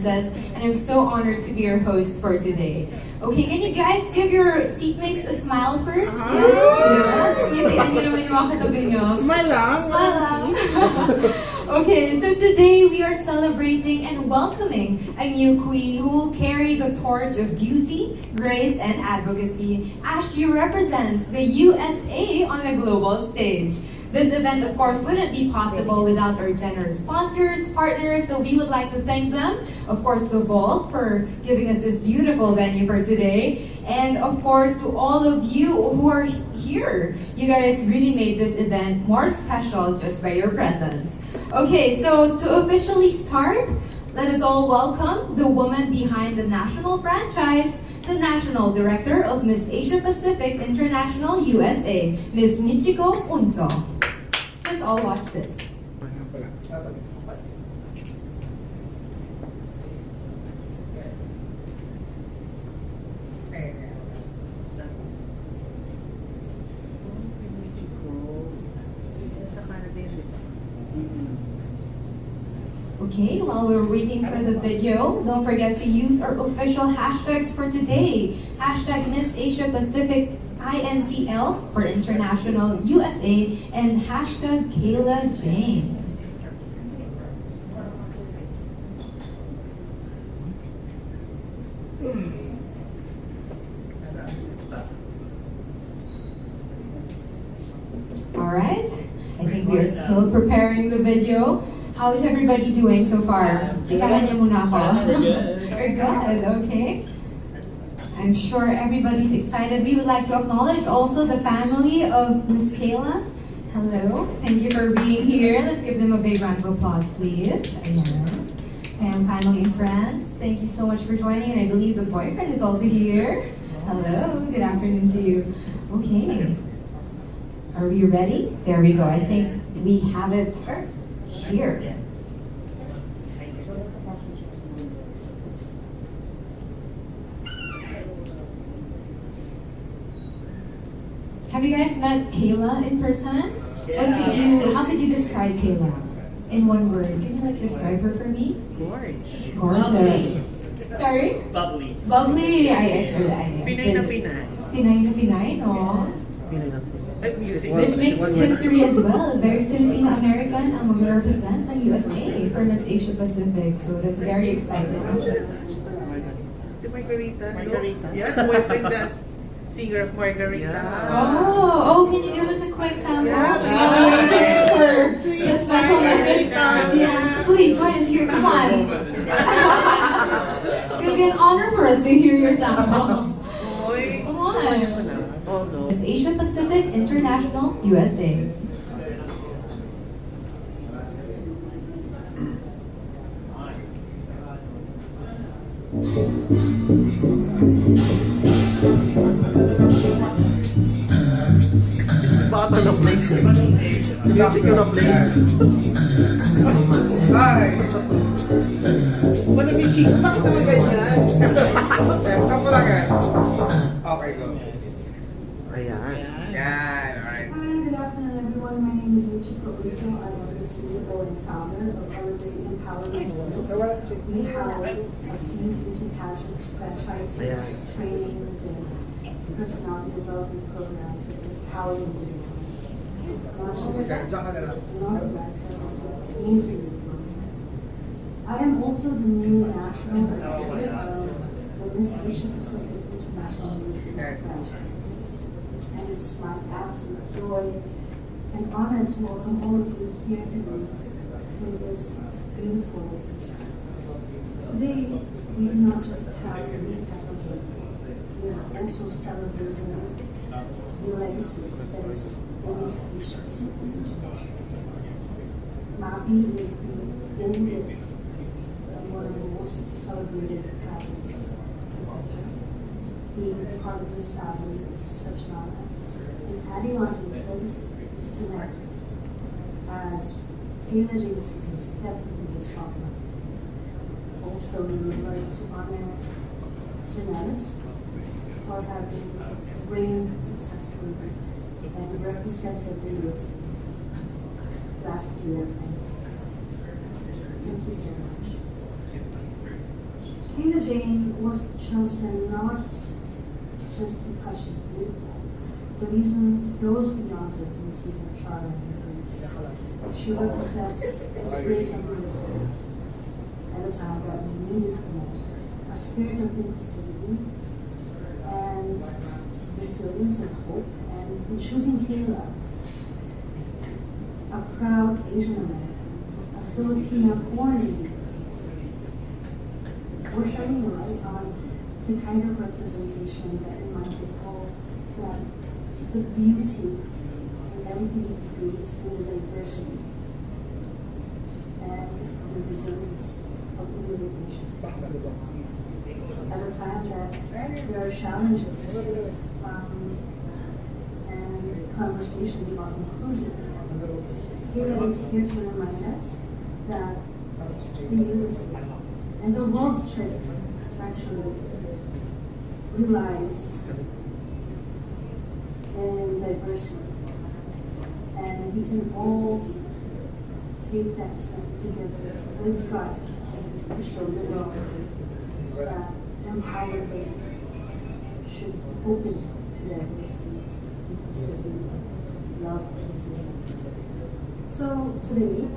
Princess, and I'm so honored to be your host for today. Okay, can you guys give your seatmates a smile first? Yes. Tingnan niyo naman yung mga katabi niyo. Smile lang. Smile lang. Okay, so today we are celebrating and welcoming a new queen who will carry the torch of beauty, grace, and advocacy as she represents the USA on the global stage. This event, of course, wouldn't be possible without our generous sponsors, partners, so we would like to thank them. Of course, the Vault for giving us this beautiful venue for today. And of course, to all of you who are here. You guys really made this event more special just by your presence. Okay, so to officially start, let us all welcome the woman behind the national franchise, the National Director of Miss Asia Pacific International USA, Miss Michiko Unso. Let's all watch this. Okay, while we're waiting for the video, don't forget to use our official hashtags for today. Hashtag Miss Asia Pacific INTL for International USA and hashtag Kayla Jane. Alright, I think we are still preparing the video. How is everybody doing so far? Chikahan niyo muna ako. We're good, okay. I'm sure everybody's excited. We would like to acknowledge also the family of Miss Kayla. Hello, thank you for being here. Let's give them a big round of applause, please. Ayan. And family and friends, thank you so much for joining. And I believe the boyfriend is also here. Hello, good afternoon to you. Okay, are we ready? There we go. I think we have it here. Have you guys met Kayla in person? How could you describe Kayla in one word? Can you describe her for me? Gorge. Gorgeous. Sorry? Bubbly. Bubbly. Pinay na Pinay. Pinay na Pinay, no? Pinay na Which makes history as well. Very Filipino-American ang mag-represent ng USA for Miss Asia Pacific. So that's very exciting. Si Margarita. Margarita. Yeah, boyfriend does singer of Margarita. Oh, can you give us a quick sample? Yeah. For the special message? Yes, please join us here. Come on. It's going to be an honor for us to hear your sample. Come on. Oh no. Miss Asia Pacific International USA. Bata na play. Music na play. Hi! Wala Michi, bakit naman ganyan? Saan pa lang yan? Okay, go. Ayan. Yan, alright. Hi, good afternoon everyone. My name is Michiko Unso. I'm the CEO and founder of Elevate Empowerment. We house a few beauty pageants, franchises, trainings, and personality development programs that empower individuals. Not just in North America, but in Philippines. I am also the new national director of the Miss Asia Pacific International Music franchise. And it's my absolute joy and honor to welcome all of you here today in this beautiful occasion. Today, we do not just have a new title here, we are also celebrating the legacy that is the Miss Asia Pacific International. MAPI is the oldest and one of the most celebrated pageants in Asia. Being part of this family is such an honor. And adding on to this legacy is tonight, as Kayla James is a step into the spotlight. Also, we would like to honor Janellis for having reigned successfully and represented the USA last year. And thank you so much. Kayla Jane was chosen not just because she's beautiful. The reason goes beyond her beauty, her charm, and her grace. She represents the spirit of the listener at a time that we needed the most. A spirit of inclusivity and resilience and hope. And in choosing Kayla, a proud Asian American, a Filipina born in the US, we're shining a light on the kind of representation that reminds us all that the beauty in everything that we do is in the diversity and the resilience of immigrant nations. At a time that there are challenges and conversations about inclusion, Kayla is here to remind us that the USA and the world's strength actually relies in diversity. And we can all take that step together with pride to show the world that empowered women should open to diversity, inclusivity, love, peace, and unity. So today,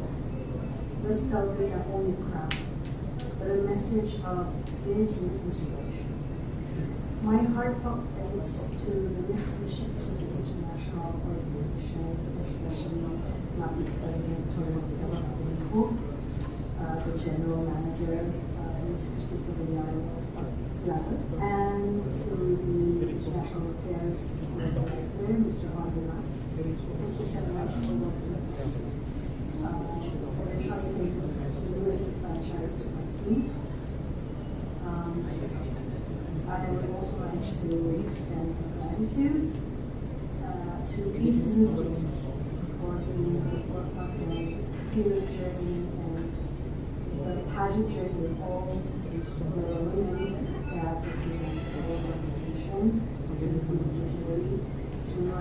let's celebrate our own crown, but a message of unity and inspiration. My heartfelt thanks to the Miss Asian City International Organization, especially Madam President Tony Kayla, the General Manager, Ms. Christopher and to the International Affairs Director, Mr. Honduras. Thank you so much for working with us, for entrusting the USA franchise to my team. I would also like to extend gratitude to Pieces and Queens for being at the forefront of Kayla's journey and the pageant journey of all the women that represent the organization, from Julie, Juno,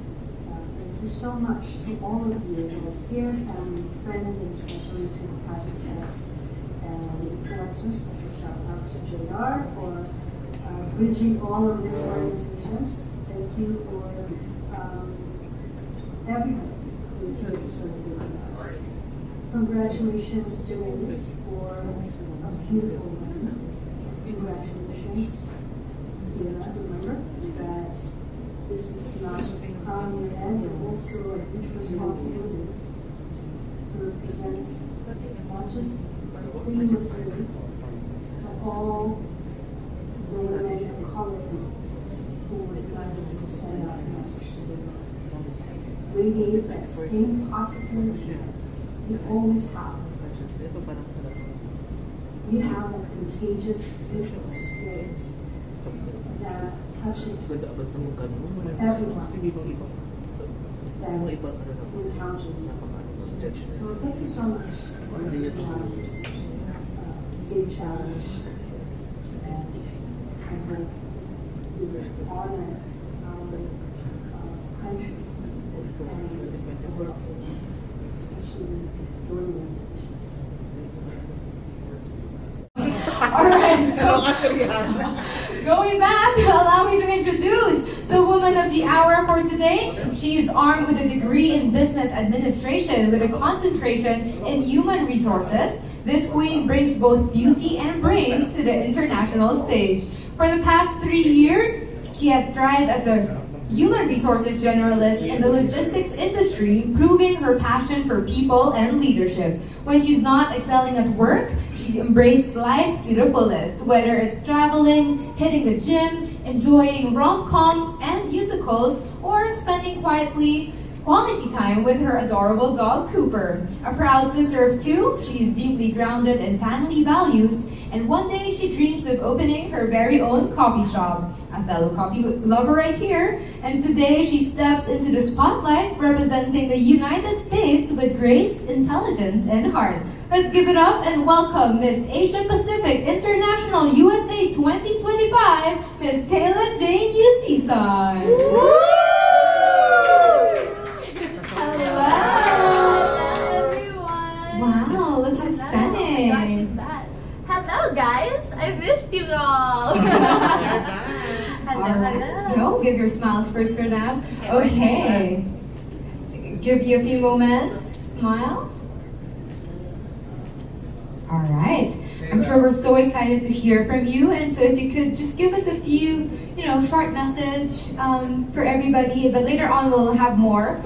thank you so much to all of you who are here, family, friends, and especially to the pageant guests and influencers. Special shout out to JR for bridging all of these organizations. Thank you for everyone who is here to celebrate with us. Congratulations, Denise, for a beautiful win. Congratulations, Kayla. Remember that this is not just a crown on your head, but also a huge responsibility to represent not just the USA, but all the women of color who would like to send out a message to the world. Radiate that same positivity you always have. You have that contagious, beautiful spirit that touches everyone that encounters you. So thank you so much for taking on this big challenge. And I hope you honor our country and the world, especially your nations. Alright, so going back, allow me to introduce the woman of the hour for today. She is armed with a degree in business administration with a concentration in human resources. This queen brings both beauty and brains to the international stage. For the past 3 years, she has thrived as a human resources generalist in the logistics industry, proving her passion for people and leadership. When she's not excelling at work, she's embraced life to the fullest, whether it's traveling, hitting the gym, enjoying rom-coms and musicals, or spending quality time with her adorable dog Cooper. A proud sister of 2, she is deeply grounded in family values, and one day she dreams of opening her very own coffee shop. A fellow coffee lover right here, and today she steps into the spotlight representing the United States with grace, intelligence, and heart. Let's give it up and welcome Miss Asia Pacific International USA 2025, Miss Kayla Jane Usison. Hello everyone! Wow, all. Hello, hello. No, give your smiles first for them. Okay. So give you a few moments. Smile. All right. I'm sure we're so excited to hear from you. And so if you could just give us a few, short message for everybody. But later on we'll have more.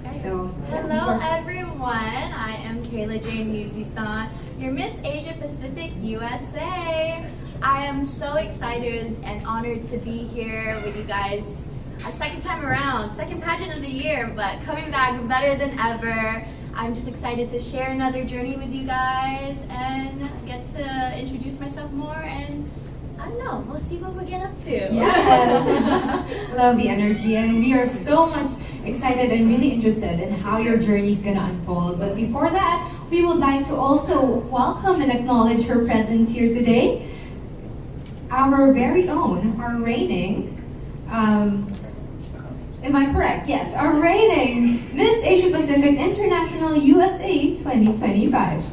Okay. So Hello, everyone. I am Kayla Jane Usison, your Miss Asia Pacific USA. I am so excited and honored to be here with you guys a second time around, second pageant of the year, but coming back better than ever. I'm just excited to share another journey with you guys and get to introduce myself more, and I don't know, we'll see what we get up to. Yes. Love the energy, and we are so much excited and really interested in how your journey is going to unfold. But before that, we would like to also welcome and acknowledge her presence here today. Our very own, our reigning, am I correct? Yes, our reigning Miss Asia Pacific International USA 2025.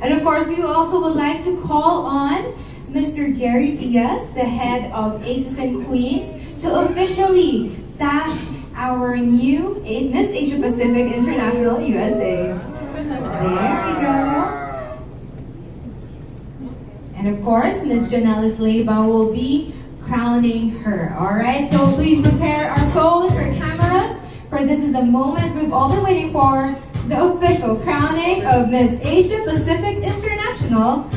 And of course, we also would like to call on Mr. Jerry Diaz, the head of Aces and Queens, to officially sash our new Miss Asia Pacific International USA. There we go. And of course, Ms. Janelis Leyva will be crowning her. Alright, so please prepare our phones, our cameras, for this is the moment we've all been waiting for, the official crowning of Miss Asia Pacific International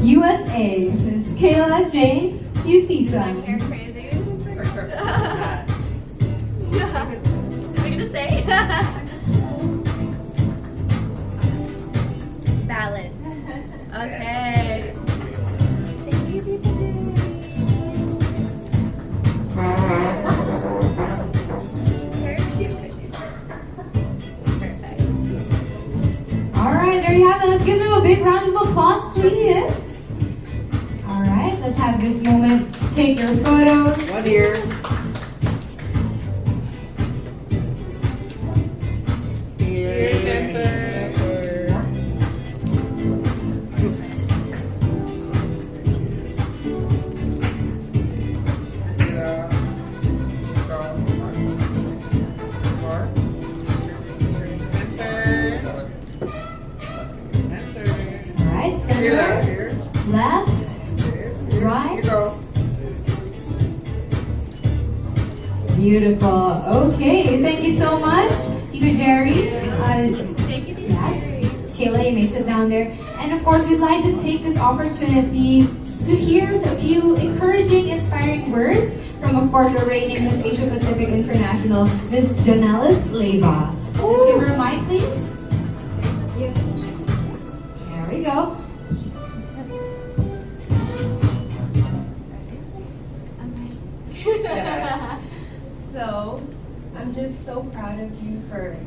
USA, Miss Kayla Jane Usison. Hair crazy. Is it gonna stay? Balance. Okay. Thank you, people. Alright, there you have it. Let's give them a big round of applause, please. Alright, let's have this moment. Take your photos. One here. Here. Alright, center, left, right. Beautiful. Okay, thank you so much, Tito Jerry. Thank you. Yes, Kayla, you may sit down there. And of course, we'd like to take this opportunity to hear a few encouraging, inspiring words from, of course, our reigning Miss Asia Pacific International, Miss Janelis Leyva. Let's give her a mic, please. There we go. So, I'm just so proud of you for,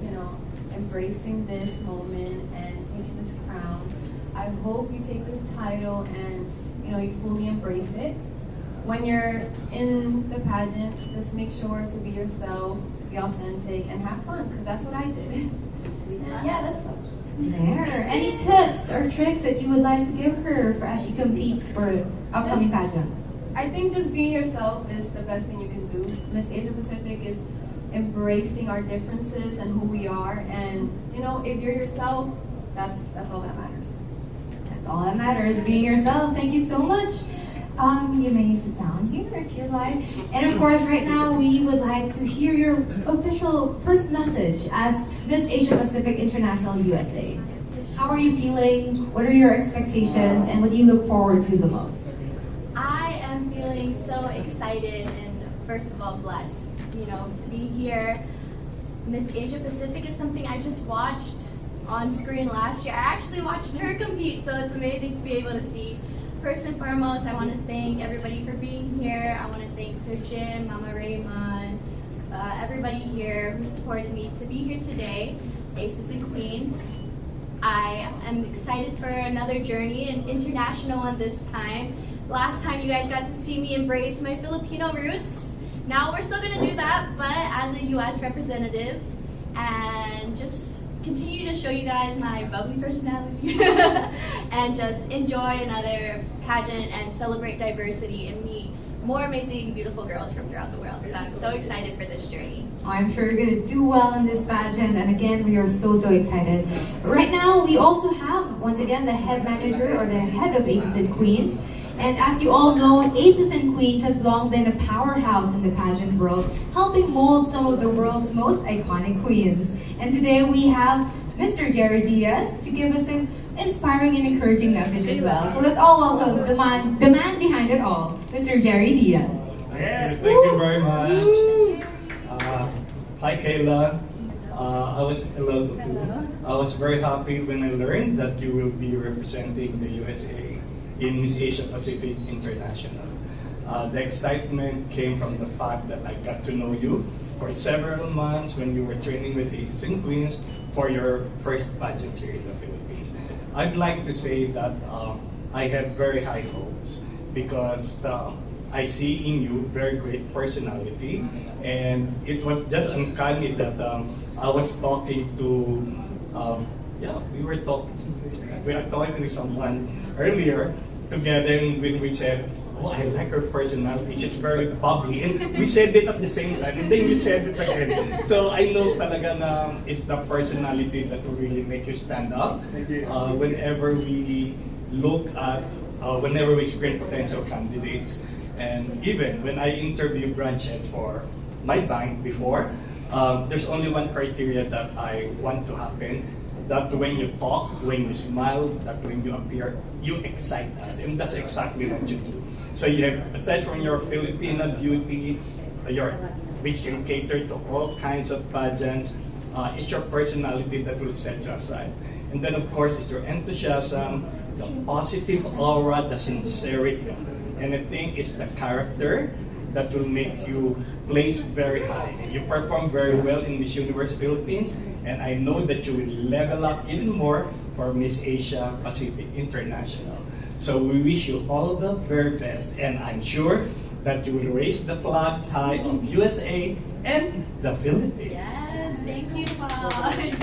embracing this moment and taking this crown. I hope you take this title and, you fully embrace it. When you're in the pageant, just make sure to be yourself, be authentic, and have fun, because that's what I did. And yeah, that's all. There. Any tips or tricks that you would like to give her for as she competes for upcoming pageant? I think just being yourself is the best thing you can do. Miss Asia Pacific is embracing our differences and who we are, and if you're yourself, that's all that matters. That's all that matters, being yourself. Thank you so much. You may sit down here if you like. And of course, right now we would like to hear your official first message as Miss Asia Pacific International USA. How are you feeling? What are your expectations? And what do you look forward to the most? I am feeling so excited and first of all blessed, to be here. Miss Asia Pacific is something I just watched on screen last year. I actually watched her compete, so it's amazing to be able to see. First and foremost, I want to thank everybody for being here. I want to thank Sir Jim, Mama Raymond, everybody here who supported me to be here today, Aces and Queens. I am excited for another journey, an international one this time. Last time you guys got to see me embrace my Filipino roots. Now we're still gonna do that, but as a US representative, and just continue to show you guys my bubbly personality and just enjoy another pageant and celebrate diversity and meet more amazing, beautiful girls from throughout the world. So I'm so excited for this journey. I'm sure you're gonna do well in this pageant, and again, we are so excited. Right now, we also have, once again, the head manager or the head of Aces and Queens. And as you all know, Aces and Queens has long been a powerhouse in the pageant world, helping mold some of the world's most iconic queens. And today we have Mr. Jerry Diaz to give us an inspiring and encouraging message as well. So let's all welcome the man behind it all, Mr. Jerry Diaz. Yes, thank you very much. Hi Kayla. I was very happy when I learned that you will be representing the USA in Miss Asia Pacific International. The excitement came from the fact that I got to know you for several months when you were training with Aces and Queens for your first pageant here in the Philippines. I'd like to say that I have very high hopes because I see in you very great personality, and it was just uncanny that I was talking to we were talking to someone earlier together, and when we said, oh, I like her personality, she's very bubbly, and we said it at the same time, and then you said it again. So I know talaga na it's the personality that will really make you stand up. Whenever we look at, whenever we screen potential candidates, and even when I interview branches for my bank before, there's only one criteria that I want to happen, that when you talk, when you smile, that when you appear, you excite us, and that's exactly what you do. So you have, aside from your Filipino beauty, which can cater to all kinds of pageants, it's your personality that will set you aside. And then of course, it's your enthusiasm, the positive aura, the sincerity, and I think it's the character that will make you place very high. You perform very well in Miss Universe Philippines, and I know that you will level up even more for Miss Asia Pacific International. So we wish you all the very best, and I'm sure that you will raise the flags high of USA and the Philippines. Yes, thank you, Paul. Yes.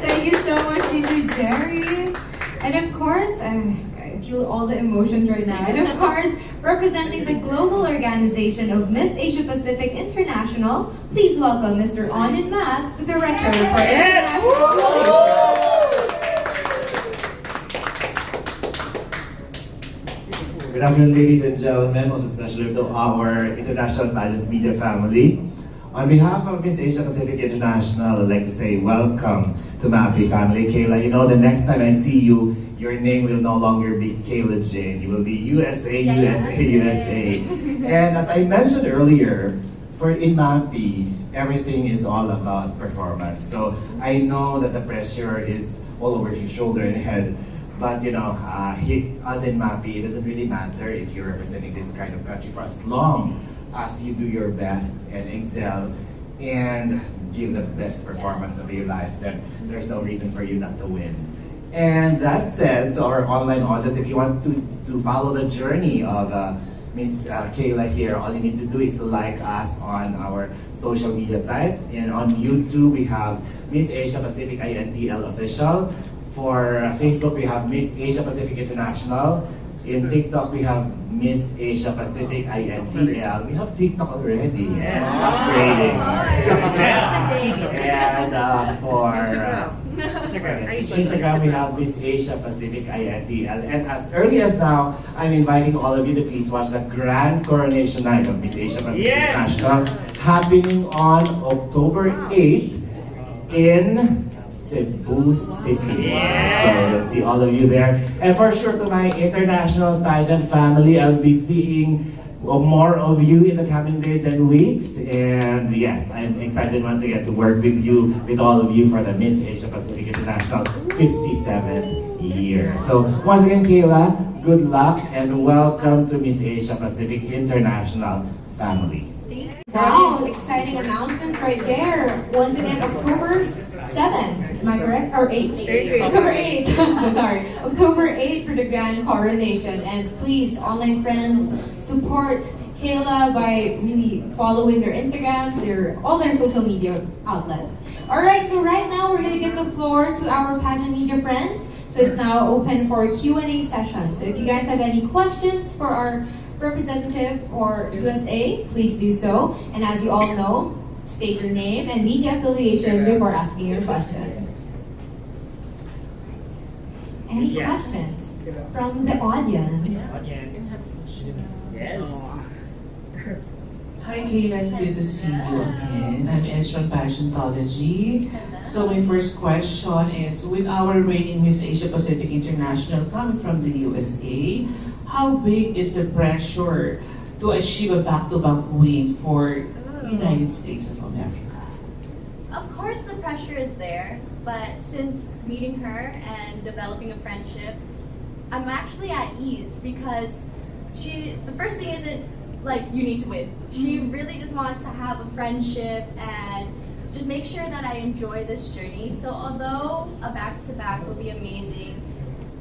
Thank you so much, Teacher Jerry. And of course, I feel all the emotions right now. And of course, representing the global organization of Miss Asia Pacific International, please welcome Mr. Onin Mas, the Director for International Relations. Good afternoon, ladies and gentlemen, most especially to our international pageant media family. On behalf of Miss Asia Pacific International, I'd like to say welcome to MAPI family. Kayla, you know, the next time I see you, your name will no longer be Kayla Jane. You will be USA, USA, USA. And as I mentioned earlier, in MAPI, everything is all about performance. So I know that the pressure is all over your shoulder and head. But you know, as in MAPI, it doesn't really matter if you're representing this kind of country for as long as you do your best and excel and give the best performance of your life, then there's no reason for you not to win. And that said, to our online audience, if you want to follow the journey of Miss Kayla here, all you need to do is to like us on our social media sites. And on YouTube, we have Miss Asia Pacific INTL Official. For Facebook, we have Miss Asia Pacific International. In TikTok, we have Miss Asia Pacific INTL. We have TikTok already. Yes. Upgrading. Yeah. And for Instagram, we have Miss Asia Pacific INTL. And as early as now, I'm inviting all of you to please watch the grand coronation night of Miss Asia Pacific International, happening on October 8th in Cebu City. So you'll see all of you there. And for sure, to my international pageant family, I'll be seeing more of you in the coming days and weeks. And yes, I'm excited once again to work with all of you for the Miss Asia Pacific International 57th year. So once again, Kayla, good luck and welcome to Miss Asia Pacific International family. Wow, exciting announcements right there. Once again, October 7th, am I correct? Or 8th? October 8th, so sorry. October 8th for the grand coronation. And please, online friends, support Kayla by really following their Instagrams, all their social media outlets. Alright, so right now we're gonna give the floor to our pageant media friends. So it's now open for Q&A session. So if you guys have any questions for our representative or USA, please do so. And as you all know, state your name and media affiliation before asking your questions. Any questions from the audience? Yes. Hi Kayla, it's good to see you again. I'm Edge from Pageantology. So my first question is, with our reigning Miss Asia Pacific International coming from the USA, how big is the pressure to achieve a back-to-back win for United States of America? Of course the pressure is there, but since meeting her and developing a friendship, I'm actually at ease because the first thing isn't like you need to win. She really just wants to have a friendship and just make sure that I enjoy this journey. So although a back-to-back would be amazing,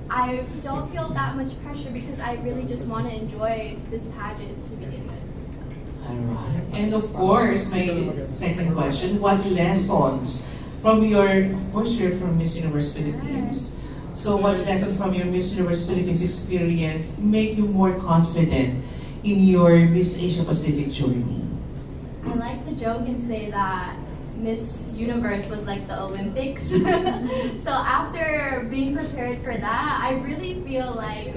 I don't feel that much pressure because I really just want to enjoy this pageant to begin with. Alright. And of course, my second question, what lessons from of course you're from Miss Universe Philippines. So what lessons from your Miss Universe Philippines experience make you more confident in your Miss Asia Pacific journey? I like to joke and say that Miss Universe was like the Olympics. So after being prepared for that, I really feel like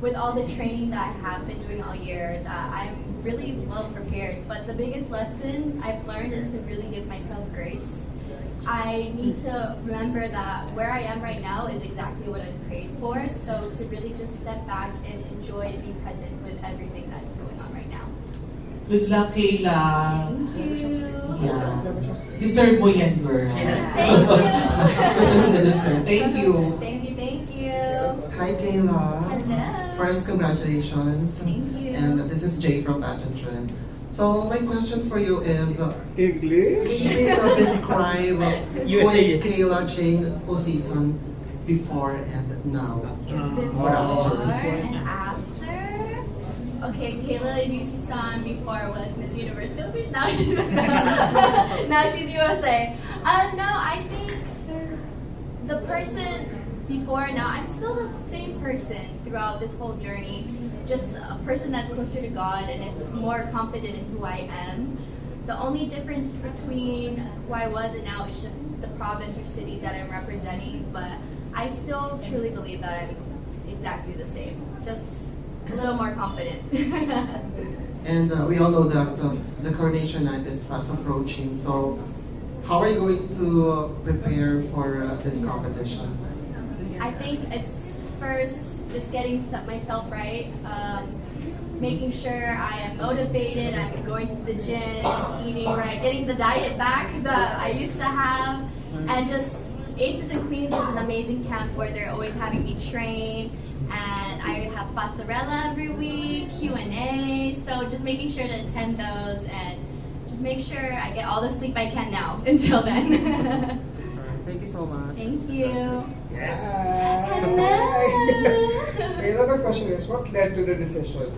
with all the training that I have been doing all year, that I'm really well prepared. But the biggest lesson I've learned is to really give myself grace. I need to remember that where I am right now is exactly what I prayed for. So to really just step back and enjoy and be present with everything that's going on right now. Good luck, Kayla. Thank you. Yeah. Deserve mo yan, girl. Thank you. Deserve na deserve. Thank you. Thank you, thank you. Hi Kayla. Hello. First, congratulations. Thank you. And this is Jay from Pageant Trend. So my question for you is, English? can you please describe who is Kayla Jane Usison before and now? Before after? and after. Okay, Kayla Usison before was Miss Universe Philippines. Now she's now she's USA. No, I think the person before and now, I'm still the same person throughout this whole journey. Just a person that's closer to God and it's more confident in who I am. The only difference between who I was and now is just the province or city that I'm representing. But I still truly believe that I'm exactly the same. Just a little more confident. And we all know that the coronation night is fast approaching. So how are you going to prepare for this competition? I think it's first just getting myself right, making sure I am motivated, I'm going to the gym, eating right, getting the diet back that I used to have, and just Aces and Queens is an amazing camp where they're always having me train, and I have pasarela every week, Q&A, so just making sure to attend those and just make sure I get all the sleep I can now until then. Thank you so much. Thank you. Yes. Hello. Another question is, what led to the decision?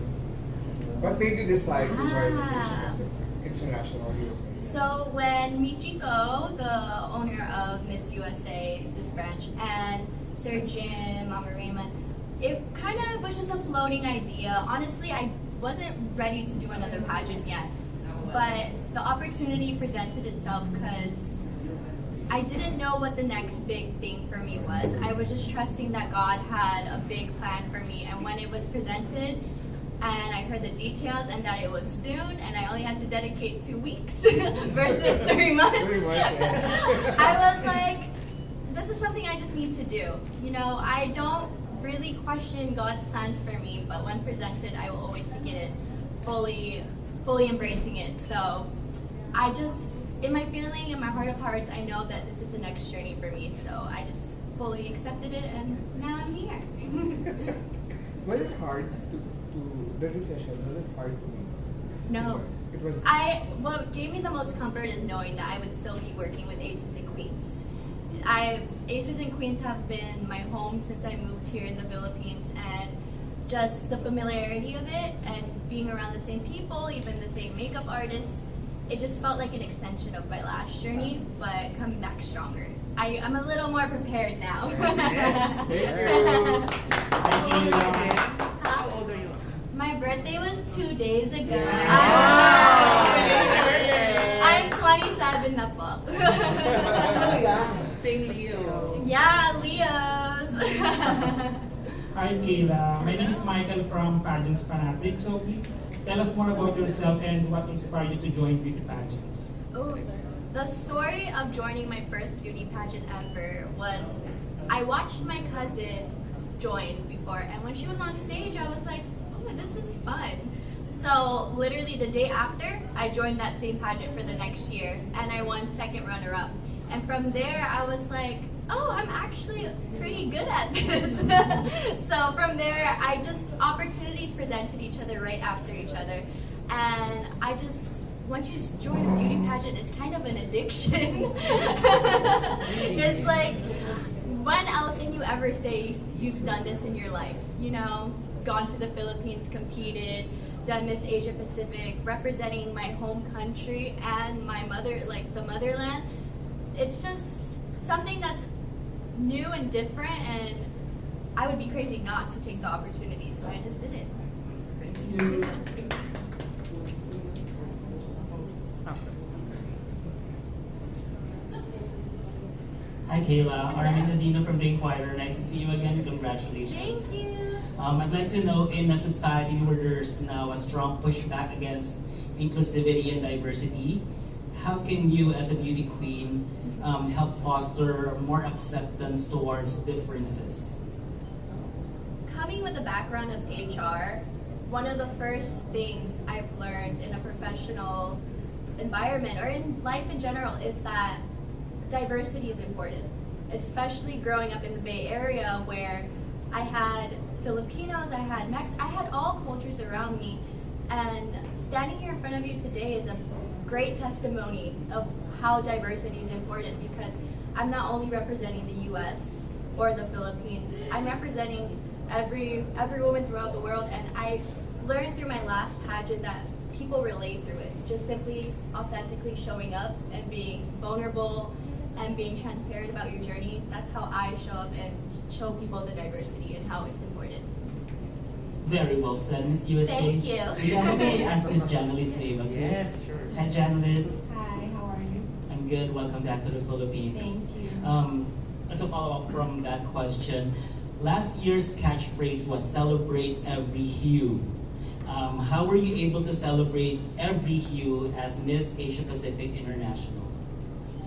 What made you decide to join Miss Asia Pacific International USA? So when Michiko, the owner of Miss USA, this branch, and Sir Jim, Mama Raymond, it kind of was just a floating idea. Honestly, I wasn't ready to do another pageant yet, but the opportunity presented itself because I didn't know what the next big thing for me was. I was just trusting that God had a big plan for me, and when it was presented, and I heard the details and that it was soon and I only had to dedicate 2 weeks versus 3 months. 3 months, yes. I was like, this is something I just need to do. You know, I don't really question God's plans for me, but when presented, I will always take it fully embracing it. So I just, in my feeling, in my heart of hearts, I know that this is the next journey for me. So I just fully accepted it and now I'm here. Was it hard to the decision? Was it hard to make? No. It was. What gave me the most comfort is knowing that I would still be working with Aces and Queens. Aces and Queens have been my home since I moved here in the Philippines, and just the familiarity of it and being around the same people, even the same makeup artists, it just felt like an extension of my last journey, but coming back stronger. I'm a little more prepared now. Yes, thank you. How old are you? My birthday was 2 days ago. I'm 27 na po. Same Leo. Yeah, Leos. Hi Kayla, my name is Michael from Pageants Fanatic. So please tell us more about yourself and what inspired you to join beauty pageants. Oh, the story of joining my first beauty pageant ever was I watched my cousin join before, and when she was on stage, I was like, oh, this is fun. So literally the day after, I joined that same pageant for the next year, and I won second runner-up. And from there, I was like, oh, I'm actually pretty good at this. So from there, opportunities presented each other right after each other. And once you join a beauty pageant, it's kind of an addiction. It's like, when else can you ever say you've done this in your life? You know, gone to the Philippines, competed, done Miss Asia Pacific, representing my home country and my the motherland. It's just something that's new and different, and I would be crazy not to take the opportunity, so I just did it. Thank you. Hi Kayla, Armin Nadino from The Inquirer. Nice to see you again and congratulations. Thank you. I'd like to know, in a society where there's now a strong pushback against inclusivity and diversity, how can you as a beauty queen help foster more acceptance towards differences? Coming with a background of HR, one of the first things I've learned in a professional environment or in life in general is that diversity is important, especially growing up in the Bay Area where I had Filipinos, I had all cultures around me, and standing here in front of you today is a great testimony of how diversity is important, because I'm not only representing the US or the Philippines, I'm representing every woman throughout the world, and I learned through my last pageant that people relate through it, just simply authentically showing up and being vulnerable and being transparent about your journey. That's how I show up and show people the diversity and how it's important. Very well said, Miss USA. Thank you. Yeah, may I ask Miss Janalis Neva too? Yes, sure. Hi Janalis. Hi, how are you? I'm good. Welcome back to the Philippines. Thank you. As a follow-up from that question, last year's catchphrase was "Celebrate every hue." How were you able to celebrate every hue as Miss Asia Pacific International?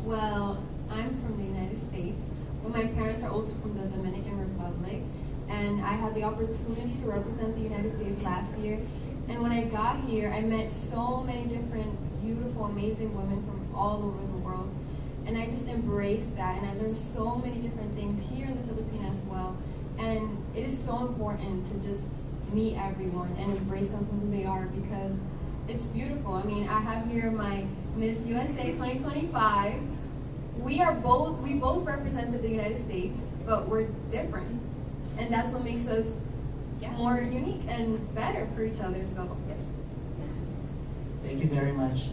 Well, I'm from the United States, but my parents are also from the Dominican Republic, and I had the opportunity to represent the United States last year. And when I got here, I met so many different beautiful, amazing women from all over the world. And I just embraced that, and I learned so many different things here in the Philippines as well. And it is so important to just meet everyone and embrace them for who they are, because it's beautiful. I mean, I have here my Miss USA 2025. We both represented the United States, but we're different. And that's what makes us more unique and better for each other, so yes. Thank you very much.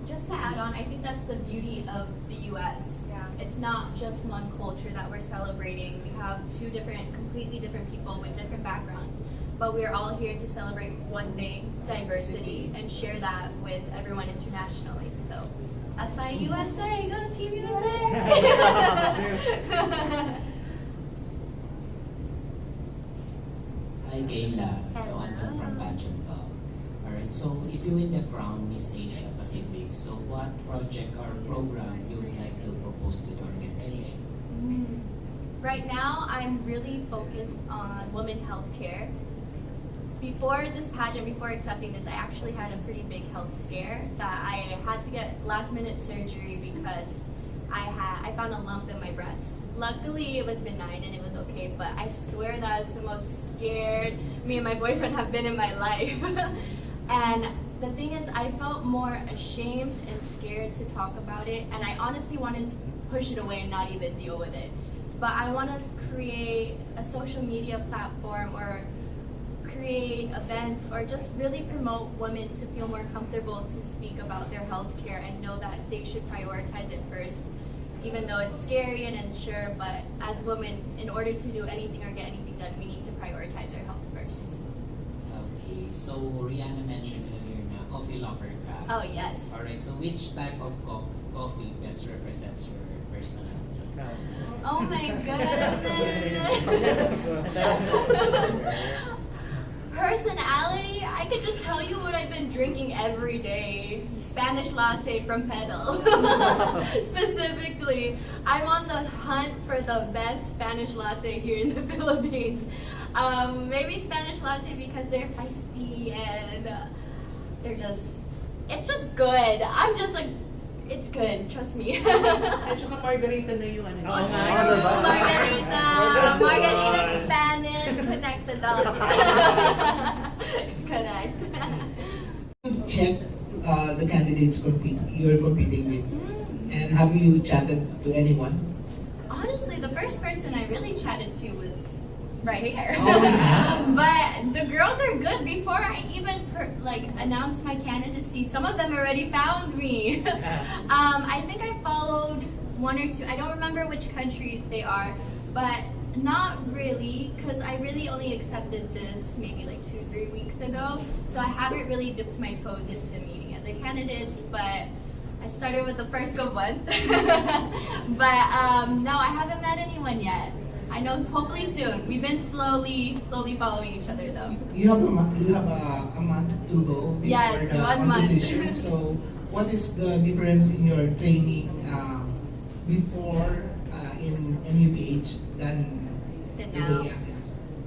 Just to add on, I think that's the beauty of the US. Yeah. It's not just one culture that we're celebrating. We have two completely different people with different backgrounds, but we're all here to celebrate one thing, diversity, and share that with everyone internationally. So that's why USA, go Team USA! Hi Kayla, so Anton from Pageant Talk. Alright, so if you win the crown Miss Asia Pacific, so what project or program you would like to propose to the organization? Right now, I'm really focused on women healthcare. Before this pageant, before accepting this, I actually had a pretty big health scare that I had to get last-minute surgery because I found a lump in my breast. Luckily, it was benign and it was okay, but I swear that's the most scared me and my boyfriend have been in my life. And the thing is, I felt more ashamed and scared to talk about it, and I honestly wanted to push it away and not even deal with it. But I want to create a social media platform or create events or just really promote women to feel more comfortable to speak about their health care and know that they should prioritize it first, even though it's scary and unsure. But as women, in order to do anything or get anything done, we need to prioritize our health first. Okay, so Rihanna mentioned earlier na coffee lover ka. Oh, yes. Alright, so which type of coffee best represents your personality? Oh my goodness. Personality, I could just tell you what I've been drinking every day. Spanish latte from Pedal. Specifically, I'm on the hunt for the best Spanish latte here in the Philippines. Maybe Spanish latte because they're feisty and it's just good. I'm just like, it's good, trust me. Margarita na yung ano. Margarita Spanish, connect the dots. Connect. Check the candidates you're competing with, and have you chatted to anyone? Honestly, the first person I really chatted to was right here. Oh, yeah. But the girls are good. Before I even announced my candidacy, some of them already found me. I think I followed one or two. I don't remember which countries they are, but not really, because I really only accepted this maybe like 2-3 weeks ago. So I haven't really dipped my toes into meeting other candidates, but I started with the first good one. But no, I haven't met anyone yet. I know, hopefully soon. We've been slowly following each other though. You have a month to go before Yes, the 1 month. competition. So, what is the difference in your training before in NUPH than now? today?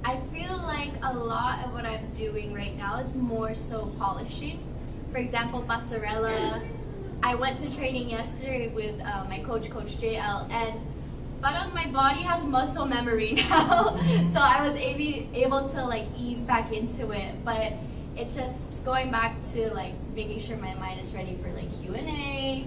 I feel like a lot of what I'm doing right now is more so polishing. For example, pasarela. I went to training yesterday with my coach JL, and but my body has muscle memory now, so I was able to like ease back into it. But it's just going back to like making sure my mind is ready for like Q&A,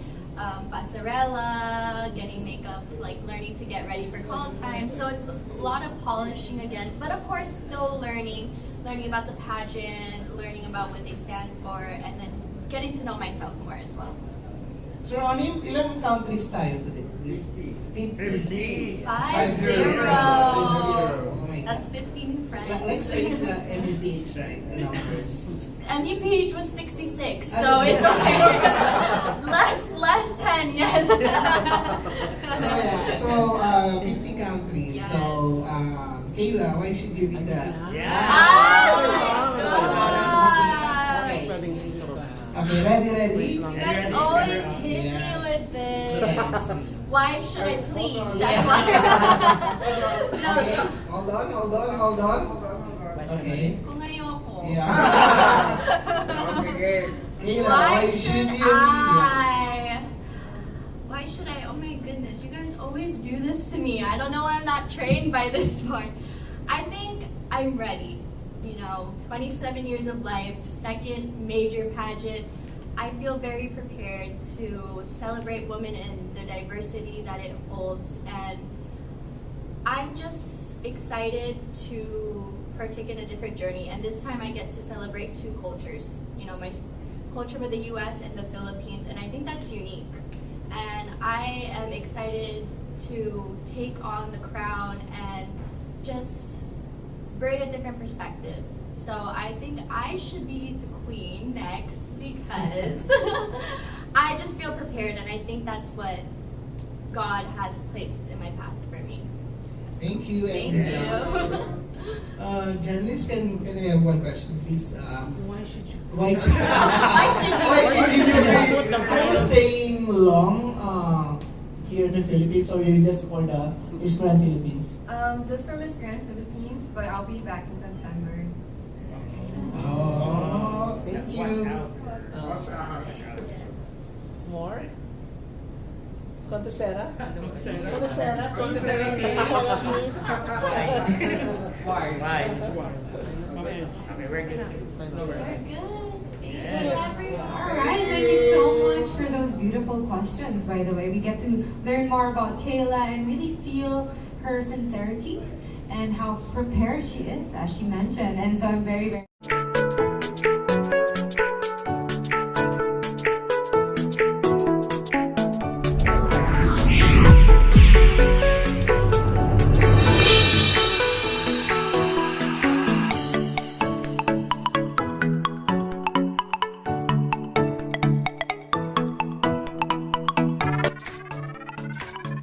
pasarela, getting makeup, like learning to get ready for call time. So it's a lot of polishing again, but of course still learning about the pageant, learning about what they stand for, and then getting to know myself more as well. So, Ronin, ilang countries tayo today? 50. 50. Oh my God. That's 50 new friends. Let's say the NUPH, right? The numbers. NUPH was 66, so it's okay. less 10, yes. So 50 countries. Yes. So, Kayla, why should you be that? Yeah. Oh my God. Okay, ready? You guys always hit me with this. Why should I please? That's why. Okay, hold on. Okay. Kung ayoko. Yeah. Okay. Kayla, why should I? Oh my goodness, you guys always do this to me. I don't know why I'm not trained by this point. I think I'm ready. 27 years of life, second major pageant. I feel very prepared to celebrate women and the diversity that it holds, and I'm just excited to partake in a different journey. And this time I get to celebrate two cultures, my culture with the US and the Philippines, and I think that's unique. And I am excited to take on the crown and just bring a different perspective. So I think I should be the queen next because I just feel prepared, and I think that's what God has placed in my path for me. Thank you. Thank you. Journalist, can I have one question, please? Why should you? Why should you? Are you staying long here in the Philippines, or you're just for the Miss Grand Philippines? Just for Miss Grand Philippines, but I'll be back in September. Oh, thank you. Watch out. More? Contesera? Why? Okay, we're good. We're good. Thank you, everyone. Alright, thank you so much for those beautiful questions, by the way. We get to learn more about Kayla and really feel her sincerity and how prepared she is, as she mentioned. And so I'm very, very